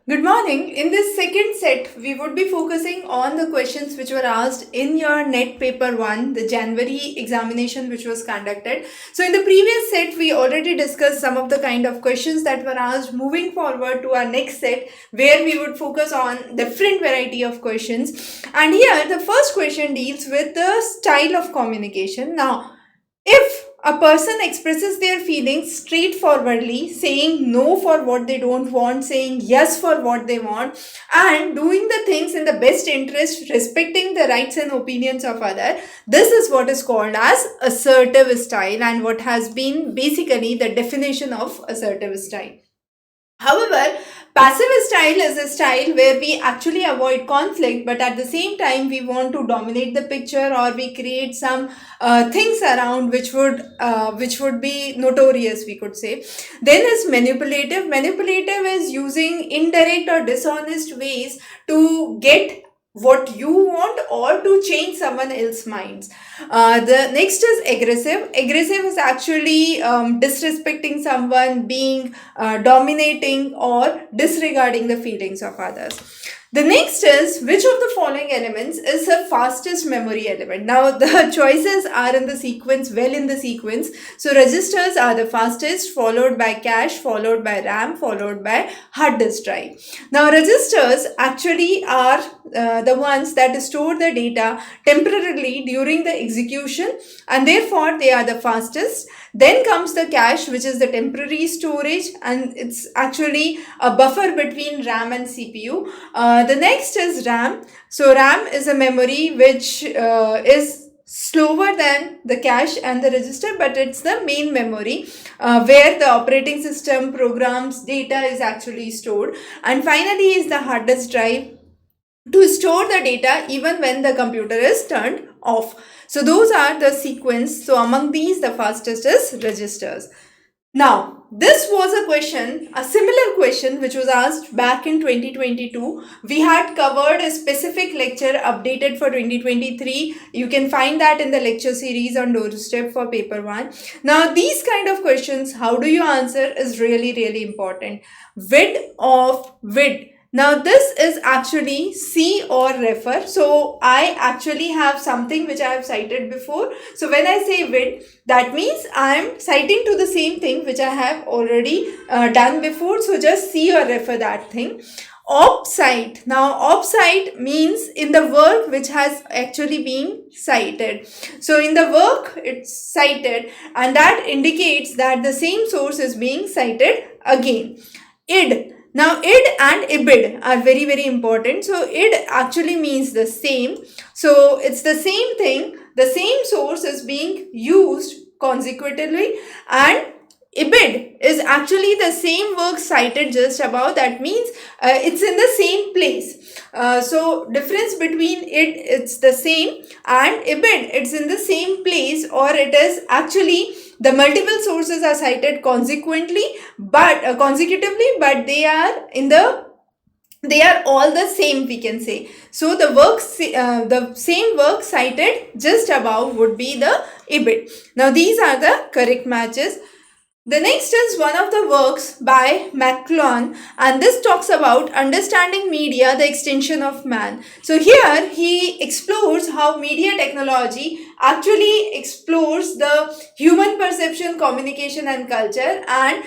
Good morning. In this second set, we would be focusing on the questions which were asked in your NET paper 1, the January examination which was conducted. So, in the previous set, we already discussed some of the kind of questions that were asked. Moving forward to our next set, where we would focus on different variety of questions. And here, the first question deals with the style of communication. Now, if a person expresses their feelings straightforwardly, saying no for what they don't want, saying yes for what they want, and doing the things in the best interest, respecting the rights and opinions of others, this is what is called as assertive style, and what has been basically the definition of assertive style. However, passive style is a style where we actually avoid conflict, but at the same time, we want to dominate the picture, or we create some things around which would be notorious, we could say. Then is manipulative. Manipulative is using indirect or dishonest ways to get what you want or to change someone else's minds. The next is aggressive. Aggressive is actually disrespecting someone, being dominating or disregarding the feelings of others. The next is, which of the following elements is the fastest memory element? Now the choices are in the sequence, well in the sequence. So registers are the fastest, followed by cache, followed by RAM, followed by hard disk drive. Now registers actually are the ones that store the data temporarily during the execution, and therefore they are the fastest. Then comes the cache, which is the temporary storage, and it's actually a buffer between RAM and CPU. The next is RAM. So RAM is a memory which is slower than the cache and the register, but it's the main memory where the operating system programs data is actually stored. And finally is the hard disk drive, to store the data even when the computer is turned off. So those are the sequence. So among these, the fastest is registers. Now, this was a similar question which was asked back in 2022. We had covered a specific lecture updated for 2023. You can find that in the lecture series on doorstep for paper 1. Now, these kind of questions, how do you answer, is really, really important. Width of width. Now this is actually see or refer. So I actually have something which I have cited before. So when I say width, that means I am citing to the same thing which I have already done before. So just see or refer that thing. Off-site. Now off-site means in the work which has actually been cited. So in the work it's cited, and that indicates that the same source is being cited again. Id. Now, id and ibid are very, very important. So, id actually means the same. So, it's the same thing. The same source is being used consecutively, and ibid is actually the same work cited just above. That means it's in the same place. So, difference between id, it's the same, and ibid, it's in the same place, or it is actually the multiple sources are cited consequently, but consecutively, but they are all the same, we can say. So the same work cited just above would be the ibid. Now these are the correct matches. The next is one of the works by McClellan, and this talks about understanding media, the extension of man. So here he explores how media technology actually explores the human perception, communication and culture, and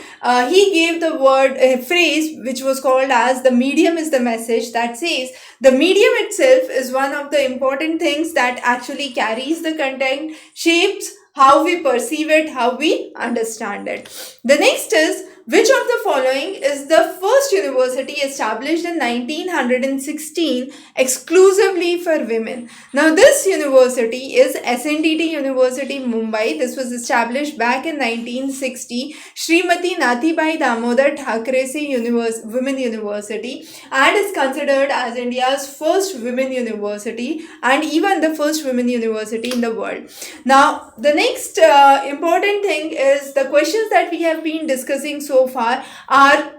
he gave the word a phrase which was called as the medium is the message, that says the medium itself is one of the important things that actually carries the content, shapes how we perceive it, how we understand it. The next is, which of the following is the first university established in 1916 exclusively for women? Now this university is SNDT University, Mumbai. This was established back in 1960. Srimati Nathibai Damodar Thackeray Women University, and is considered as India's first women university and even the first women university in the world. Now the next important thing is the questions that we have been discussing so far are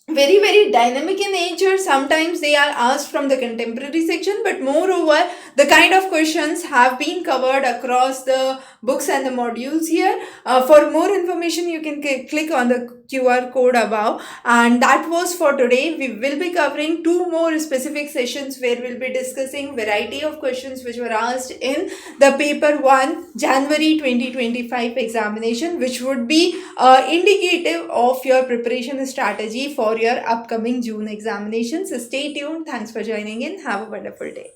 very dynamic in nature. Sometimes they are asked from the contemporary section, but moreover the kind of questions have been covered across the books and the modules here. For more information you can click on the QR code above. And that was for today. We will be covering two more specific sessions where we'll be discussing variety of questions which were asked in the paper 1 January 2025 examination, which would be indicative of your preparation strategy for your upcoming June examinations. So stay tuned. Thanks for joining in. Have a wonderful day.